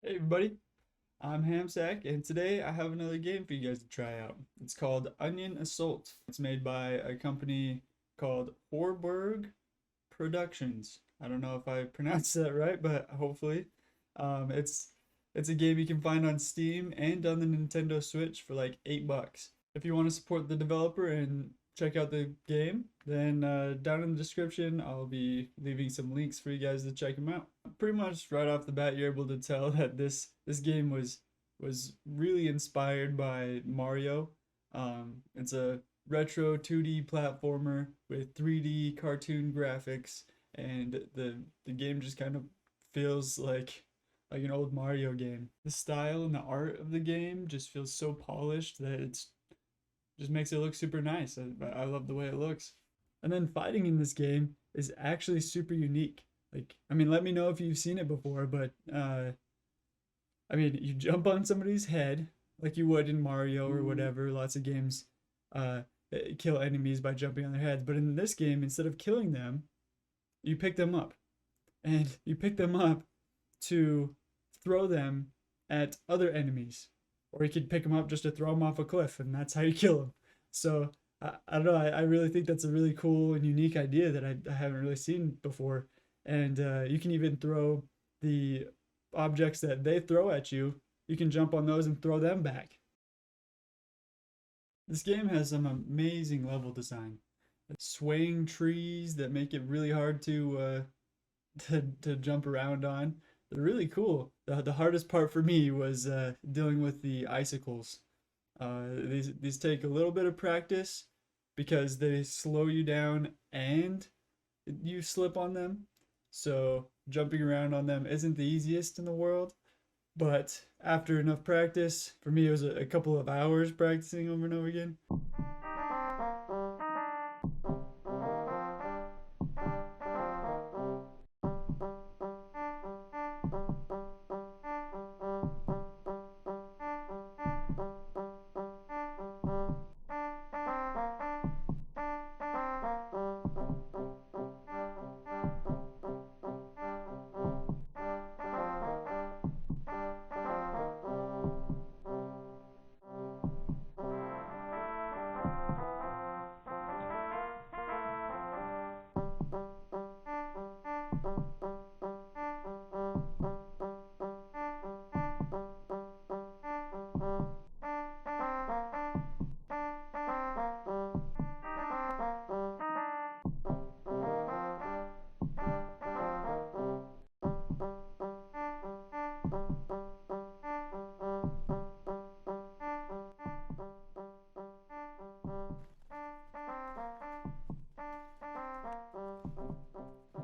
Hey everybody, I'm Hamsack, and today I have another game for you guys to try out. It's called Onion Assault. It's made by a company called Horberg Productions. I don't know if I pronounced that right, but hopefully. It's a game you can find on Steam and on the Nintendo Switch for like $8. If you want to support the developer and check out the game, then down in the description I'll be leaving some links for you guys to check them out. Pretty much right off the bat, you're able to tell that this game was really inspired by Mario. It's a retro 2D platformer with 3D cartoon graphics, and the game just kind of feels like an old Mario game. The style and the art of the game just feels so polished that it's just makes it look super nice. I love the way it looks. And then fighting in this game is actually super unique. Like, I mean, let me know if you've seen it before, but I mean, you jump on somebody's head like you would in Mario or whatever. Lots of games uh, kill enemies by jumping on their heads, but in this game, instead of killing them, you pick them up, and you pick them up to throw them at other enemies, or you could pick them up just to throw them off a cliff, and that's how you kill them. So I don't know. I really think that's a really cool and unique idea that I haven't really seen before. And you can even throw the objects that they throw at you. You can jump on those and throw them back. This game has some amazing level design. Swaying trees that make it really hard to jump around on. They're really cool. The hardest part for me was dealing with the icicles. These take a little bit of practice because they slow you down and you slip on them. So jumping around on them isn't the easiest in the world. But after enough practice, for me it was a couple of hours practicing over and over again.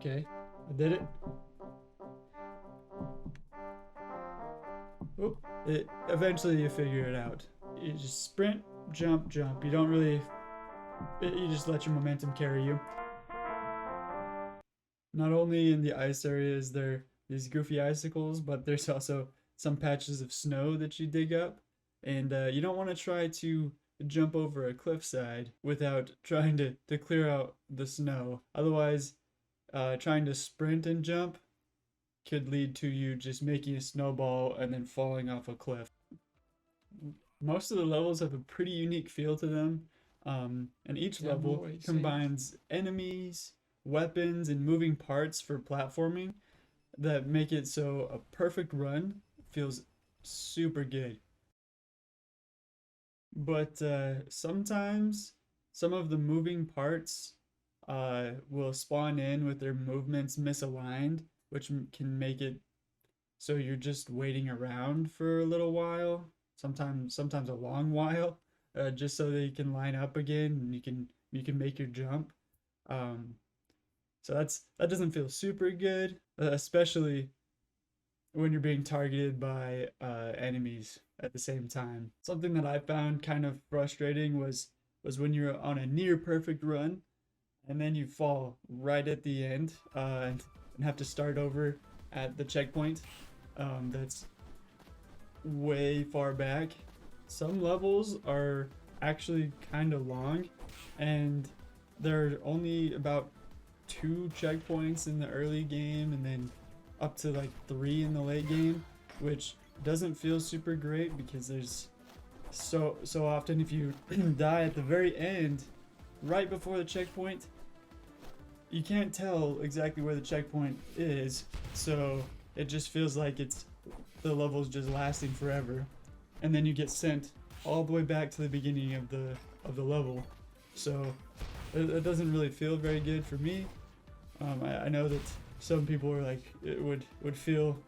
Okay, I did it. Oop. Eventually you figure it out. You just sprint, jump, jump. You don't really, you just let your momentum carry you. Not only in the ice area is there these goofy icicles, but there's also some patches of snow that you dig up. And you don't want to try to jump over a cliffside without trying to clear out the snow. Otherwise, trying to sprint and jump could lead to you just making a snowball and then falling off a cliff. Most of the levels have a pretty unique feel to them, and each level combines enemies, weapons, and moving parts for platforming that make it so a perfect run feels super good. But sometimes some of the moving parts will spawn in with their movements misaligned, which can make it so you're just waiting around for a little while, sometimes a long while, just so they can line up again and you can make your jump. Um, so that doesn't feel super good, especially when you're being targeted by enemies at the same time. Something that I found kind of frustrating was when you're on a near perfect run and then you fall right at the end and have to start over at the checkpoint that's way far back. Some levels are actually kind of long, and there are only about 2 checkpoints in the early game and then up to like 3 in the late game. which doesn't feel super great because there's so often if you die at the very end, right before the checkpoint, you can't tell exactly where the checkpoint is, so it just feels like the level's just lasting forever, and then you get sent all the way back to the beginning of the level. So it doesn't really feel very good for me. I know that some people are like it would feel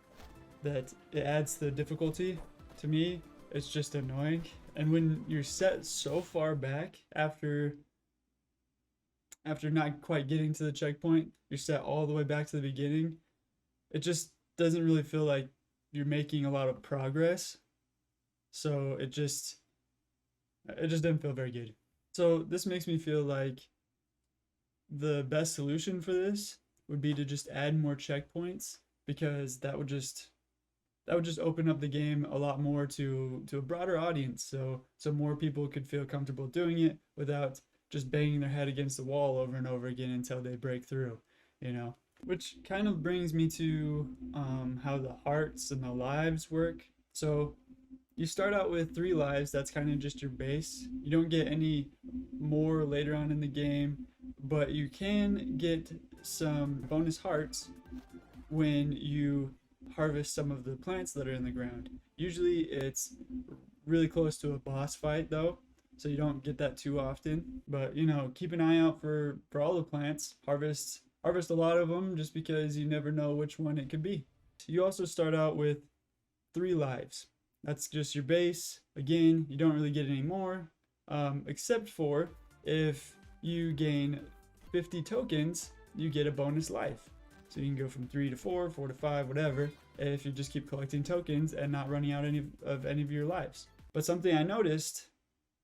that it adds to the difficulty. To me, it's just annoying. And when you're set so far back after not quite getting to the checkpoint, you're set all the way back to the beginning. It just doesn't really feel like you're making a lot of progress. So it just didn't feel very good. So this makes me feel like the best solution for this would be to just add more checkpoints, because that would just open up the game a lot more to a broader audience, so more people could feel comfortable doing it without just banging their head against the wall over and over again until they break through, you know. Which kind of brings me to how the hearts and the lives work. So you start out with 3 lives. That's kind of just your base. You don't get any more later on in the game, but you can get some bonus hearts when you harvest some of the plants that are in the ground. Usually it's really close to a boss fight though, so you don't get that too often. But you know, keep an eye out for all the plants. Harvest a lot of them, just because you never know which one it could be. You also start out with 3 lives. That's just your base. Again, you don't really get any more, except for if you gain 50 tokens, you get a bonus life. So you can go from 3 to 4, 4 to 5, whatever, if you just keep collecting tokens and not running out any of your lives. But something I noticed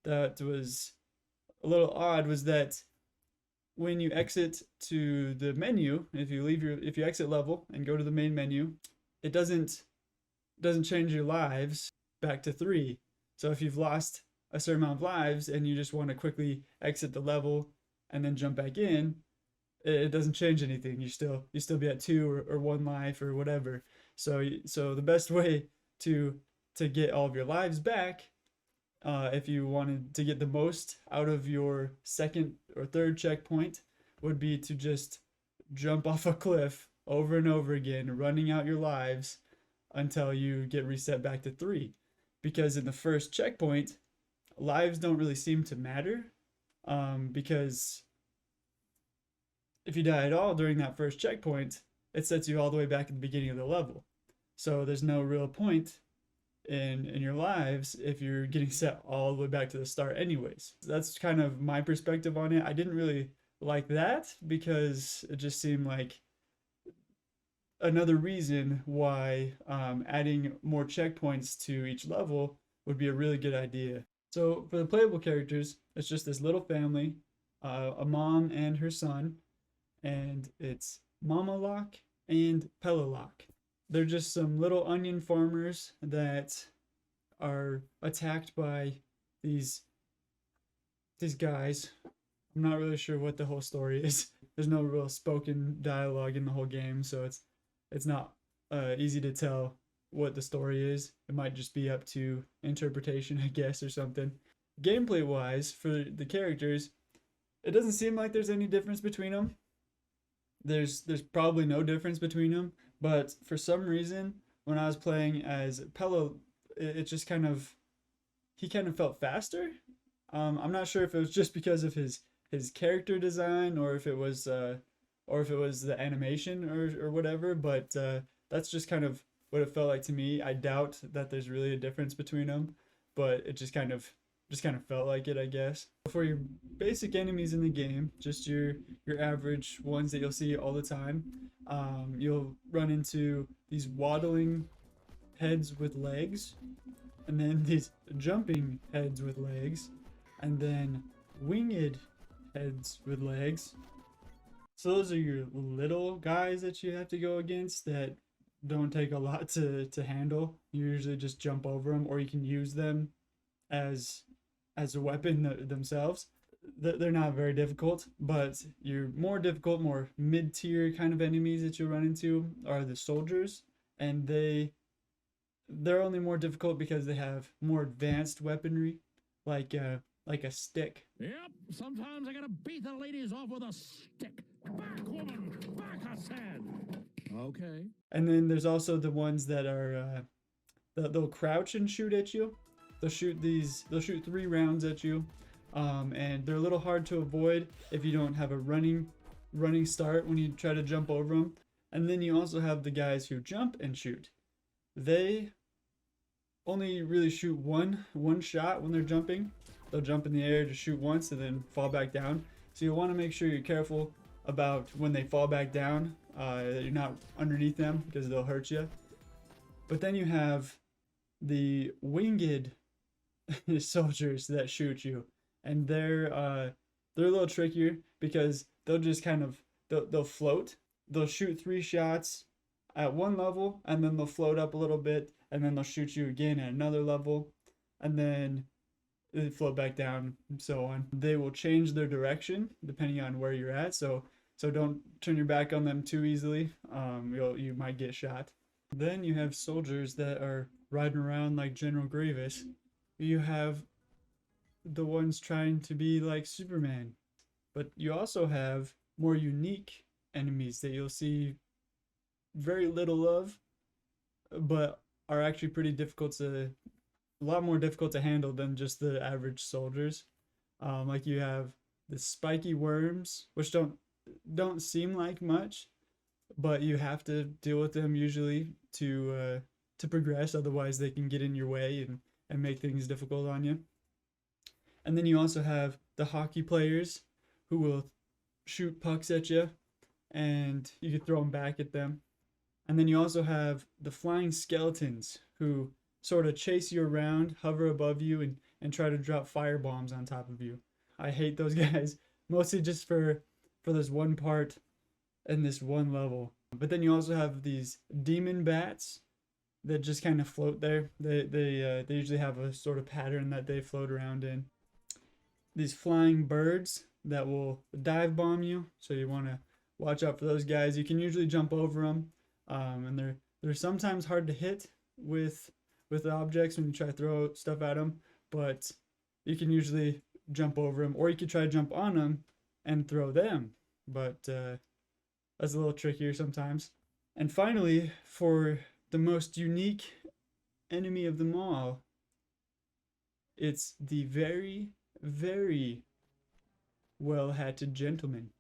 that was a little odd was that when you exit to the menu, if you exit level and go to the main menu, it doesn't change your lives back to 3. So if you've lost a certain amount of lives and you just want to quickly exit the level and then jump back in, it doesn't change anything. You still be at 2 or 1 life or whatever. So the best way to get all of your lives back, if you wanted to get the most out of your second or third checkpoint, would be to just jump off a cliff over and over again, running out your lives until you get reset back to 3. Because in the first checkpoint, lives don't really seem to matter, because if you die at all during that first checkpoint, it sets you all the way back at the beginning of the level. So there's no real point in your lives if you're getting set all the way back to the start anyways. That's kind of my perspective on it. I didn't really like that, because it just seemed like another reason why adding more checkpoints to each level would be a really good idea. So for the playable characters, it's just this little family, a mom and her son, and it's Mama Lock and Pella Lock. They're just some little onion farmers that are attacked by these guys. I'm not really sure what the whole story is. There's no real spoken dialogue in the whole game, so it's not easy to tell what the story is. It might just be up to interpretation, I guess, or something. Gameplay wise, for the characters, it doesn't seem like there's any difference between them. There's probably no difference between them, but for some reason, when I was playing as Pella, it just he kind of felt faster. I'm not sure if it was just because of his character design, or if it was the animation or whatever, but that's just kind of what it felt like to me. I doubt that there's really a difference between them, but it just kind of felt like it, I guess. For your basic enemies in the game, just your average ones that you'll see all the time, you'll run into these waddling heads with legs, and then these jumping heads with legs, and then winged heads with legs. So those are your little guys that you have to go against that don't take a lot to handle. You usually just jump over them, or you can use them as a weapon themselves. They're not very difficult, but your more difficult, more mid-tier kind of enemies that you run into are the soldiers, and they they're only more difficult because they have more advanced weaponry, like a stick. Yep, sometimes I gotta beat the ladies off with a stick. Back, woman! Back, I said! Okay. And then there's also the ones that are they'll crouch and shoot at you. They'll shoot 3 rounds at you, and they're a little hard to avoid if you don't have a running start when you try to jump over them. And then you also have the guys who jump and shoot. They only really shoot one shot when they're jumping. They'll jump in the air to shoot once and then fall back down. So you want to make sure you're careful about when they fall back down, that you're not underneath them because they'll hurt you. But then you have the winged soldiers that shoot you, and they're a little trickier because they'll just kind of they'll float. They'll shoot 3 shots at one level, and then they'll float up a little bit, and then they'll shoot you again at another level, and then they float back down, and so on. They will change their direction depending on where you're at, so don't turn your back on them too easily. You might get shot. Then you have soldiers that are riding around like General Grievous. You have the ones trying to be like Superman. But you also have more unique enemies that you'll see very little of, but are actually a lot more difficult to handle than just the average soldiers. Like you have the spiky worms, which don't seem like much, but you have to deal with them usually to progress. Otherwise, they can get in your way and make things difficult on you. And then you also have the hockey players who will shoot pucks at you, and you can throw them back at them. And then you also have the flying skeletons who sort of chase you around, hover above you, and try to drop fire bombs on top of you. I hate those guys, mostly just for this one part and this one level. But then you also have these demon bats that just kind of float there. They usually have a sort of pattern that they float around in. These flying birds that will dive bomb you, so you want to watch out for those guys. You can usually jump over them, and they're sometimes hard to hit with objects when you try to throw stuff at them, but you can usually jump over them, or you could try to jump on them and throw them, but that's a little trickier sometimes. And finally, for the most unique enemy of them all, it's the very, very well-hatted gentleman.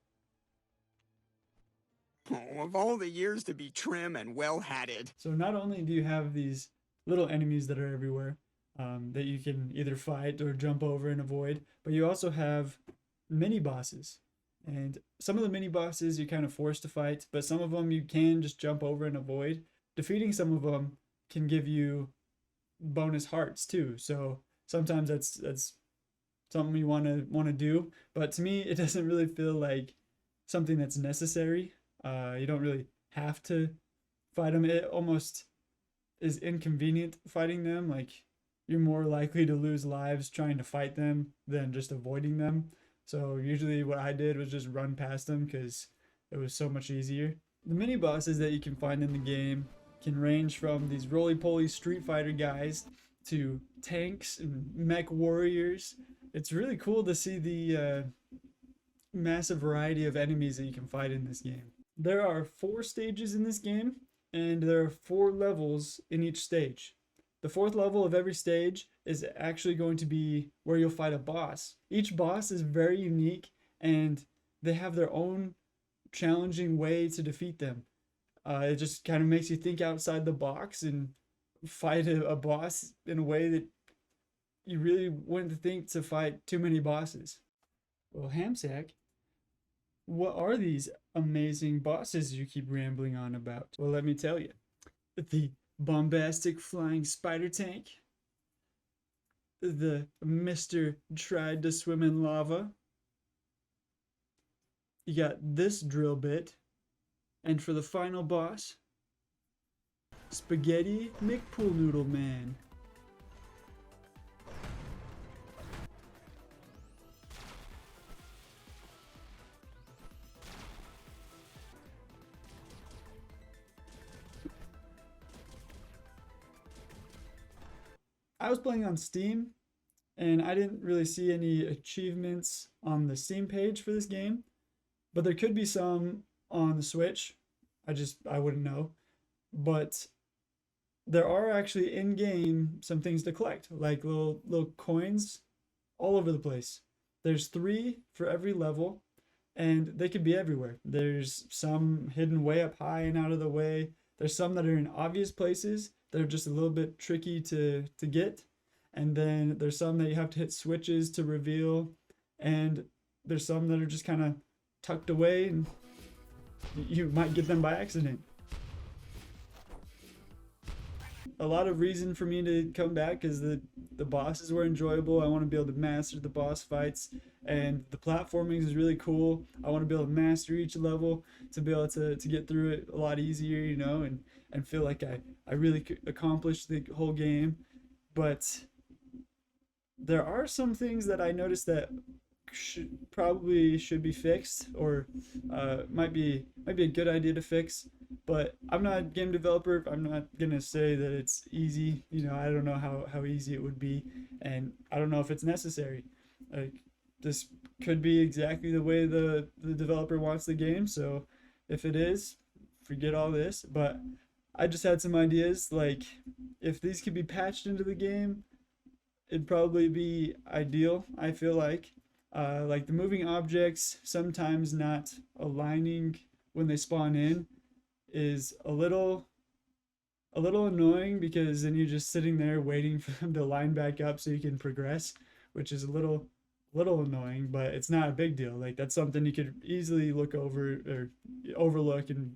Oh, of all the years to be trim and well-hatted. So not only do you have these little enemies that are everywhere, that you can either fight or jump over and avoid, but you also have mini bosses. And some of the mini bosses you're kind of forced to fight, but some of them you can just jump over and avoid. Defeating some of them can give you bonus hearts too. So sometimes that's something you want to do, but to me it doesn't really feel like something that's necessary. You don't really have to fight them. It almost is inconvenient fighting them. Like, you're more likely to lose lives trying to fight them than just avoiding them. So usually what I did was just run past them because it was so much easier. The mini bosses that you can find in the game can range from these roly-poly Street Fighter guys to tanks and mech warriors. It's really cool to see the massive variety of enemies that you can fight in this game. There are 4 stages in this game, and there are 4 levels in each stage. The 4th level of every stage is actually going to be where you'll fight a boss. Each boss is very unique, and they have their own challenging way to defeat them. It just kind of makes you think outside the box and fight a boss in a way that you really wouldn't think to fight too many bosses. Well, Hamsack, what are these amazing bosses you keep rambling on about? Well, let me tell you. The bombastic flying spider tank, the Mr. Tried to Swim in Lava, you got this drill bit, and for the final boss, Spaghetti McPool Noodle Man. I was playing on Steam, and I didn't really see any achievements on the Steam page for this game, but there could be some on the Switch. I wouldn't know. But there are actually in game some things to collect, like little coins all over the place. There's three for every level, and they could be everywhere. There's some hidden way up high and out of the way. There's some that are in obvious places that are just a little bit tricky to get. And then there's some that you have to hit switches to reveal. And there's some that are just kind of tucked away and you might get them by accident. A lot of reason for me to come back because the bosses were enjoyable. I want to be able to master the boss fights, and the platforming is really cool. I want to be able to master each level to be able to get through it a lot easier, you know, and feel like I really accomplished the whole game. But there are some things that I noticed that should be fixed, or might be a good idea to fix. But I'm not a game developer. I'm not gonna say that it's easy. You know, I don't know how easy it would be, and I don't know if it's necessary. Like, this could be exactly the way the developer wants the game. So if it is, forget all this. But I just had some ideas. Like, if these could be patched into the game, it'd probably be ideal. I feel like the moving objects sometimes not aligning when they spawn in is a little annoying, because then you're just sitting there waiting for them to line back up so you can progress, which is a little annoying, but it's not a big deal. Like, that's something you could easily look over or overlook and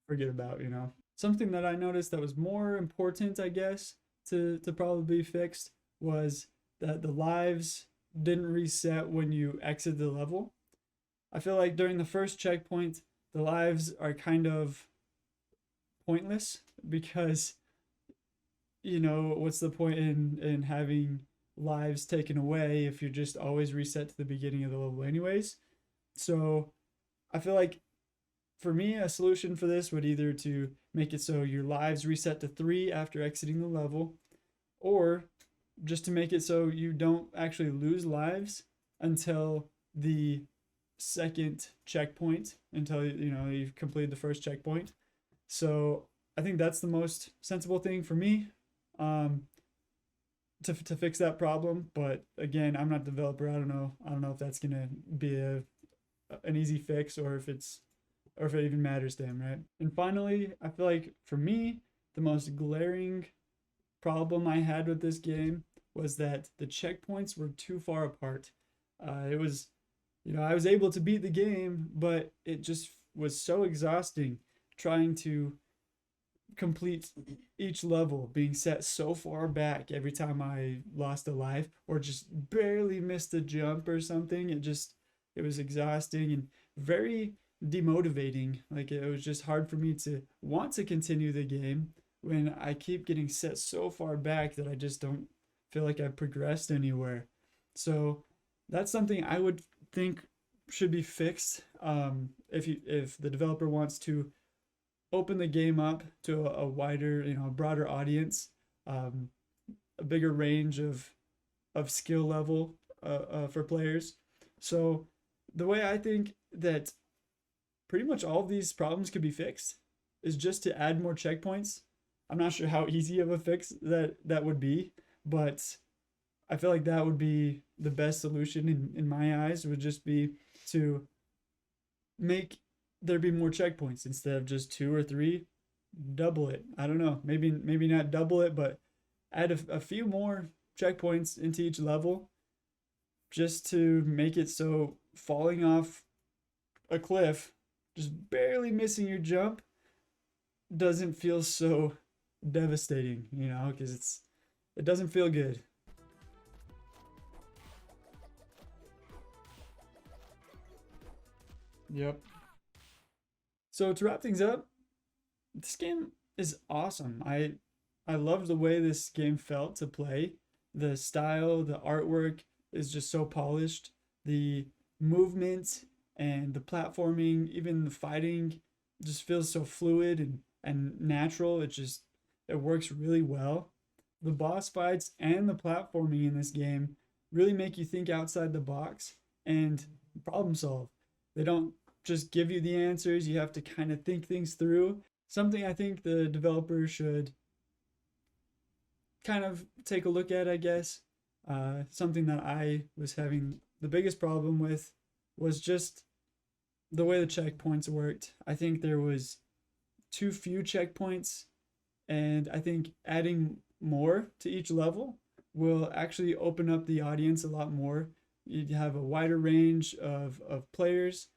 forget about, you know. Something that I noticed that was more important, I guess, to probably be fixed was that the lives didn't reset when you exit the level. I feel like during the first checkpoint, the lives are kind of pointless because, you know, what's the point in having lives taken away if you're just always reset to the beginning of the level anyways? So I feel like for me, a solution for this would either to make it so your lives reset to 3 after exiting the level, or just to make it so you don't actually lose lives until the second checkpoint, until you know you've completed the first checkpoint. So I think that's the most sensible thing for me, um, to fix that problem. But again, I'm not a developer. I don't know if that's gonna be an easy fix, or if it even matters to him, right? And finally, I feel like for me, the most glaring problem I had with this game was that the checkpoints were too far apart. It was, you know, I was able to beat the game, but it just was so exhausting trying to complete each level, being set so far back every time I lost a life or just barely missed a jump or something. It was exhausting and very demotivating. Like, it was just hard for me to want to continue the game when I keep getting set so far back that I just don't feel like I've progressed anywhere. So that's something I would think should be fixed. If the developer wants to open the game up to a wider, you know, a broader audience, um, a bigger range of skill level for players. So the way I think that pretty much all of these problems could be fixed is just to add more checkpoints. I'm not sure how easy of a fix that would be, but I feel like that would be the best solution in my eyes, would just be to make there be more checkpoints instead of just 2 or 3. Double it. I don't know. Maybe not double it, but add a few more checkpoints into each level, just to make it so falling off a cliff, just barely missing your jump, doesn't feel so devastating, you know, because it doesn't feel good. Yep. So to wrap things up, this game is awesome. I love the way this game felt to play. The style, the artwork is just so polished. The movement and the platforming, even the fighting, just feels so fluid and natural. It works really well. the boss fights and the platforming in this game really make you think outside the box and problem solve. They don't just give you the answers, you have to kind of think things through. Something I think the developer should kind of take a look at, I guess. Something that I was having the biggest problem with was just the way the checkpoints worked. I think there was too few checkpoints, and I think adding more to each level will actually open up the audience a lot more. You'd have a wider range of players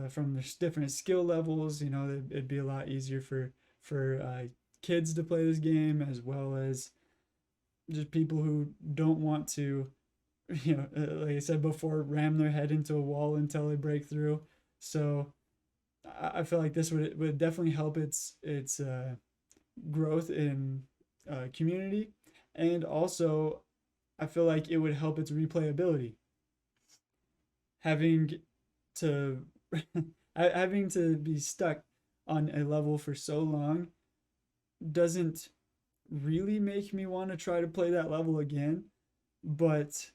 from the different skill levels. You know, it'd be a lot easier for kids to play this game, as well as just people who don't want to, you know, like I said before, ram their head into a wall until they break through. So I feel like this would definitely help its growth in community, and also I feel like it would help its replayability. Having to having to be stuck on a level for so long doesn't really make me want to try to play that level again. But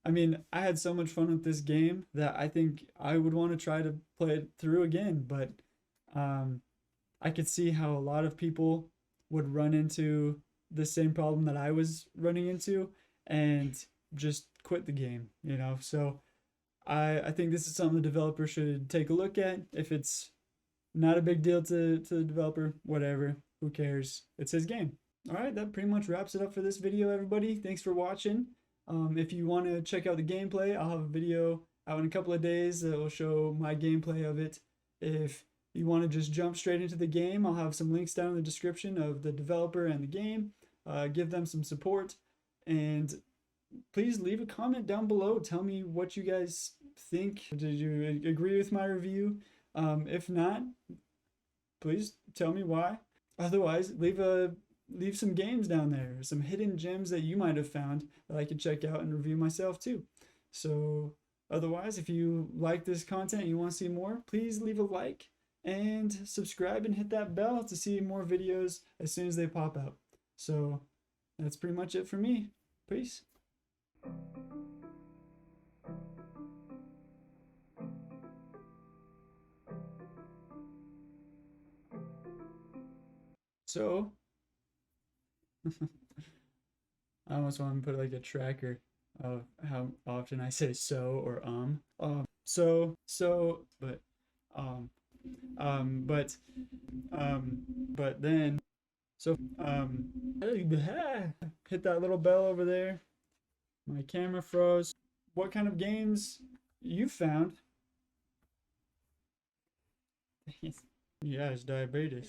I mean, I had so much fun with this game that I think I would want to try to play it through again. But um, I could see how a lot of people would run into the same problem that I was running into and just quit the game, you know? So I think this is something the developer should take a look at. If it's not a big deal to the developer, whatever, who cares? It's his game. All right, that pretty much wraps it up for this video, everybody. Thanks for watching. If you want to check out the gameplay, I'll have a video out in a couple of days that will show my gameplay of it. If you want to just jump straight into the game, I'll have some links down in the description of the developer and the game. Give them some support, and please leave a comment down below. Tell me what you guys think. Did you agree with my review? If not, please tell me why. Otherwise, leave some games down there, some hidden gems that you might have found that I could check out and review myself too. So otherwise, if you like this content and you want to see more, please leave a like and subscribe and hit that bell to see more videos as soon as they pop out. So that's pretty much it for me. Peace. So I almost want to put like a tracker of how often I say so or but um but but then so hit that little bell over there. My camera froze. What kind of games you found? Yeah, it's diabetes.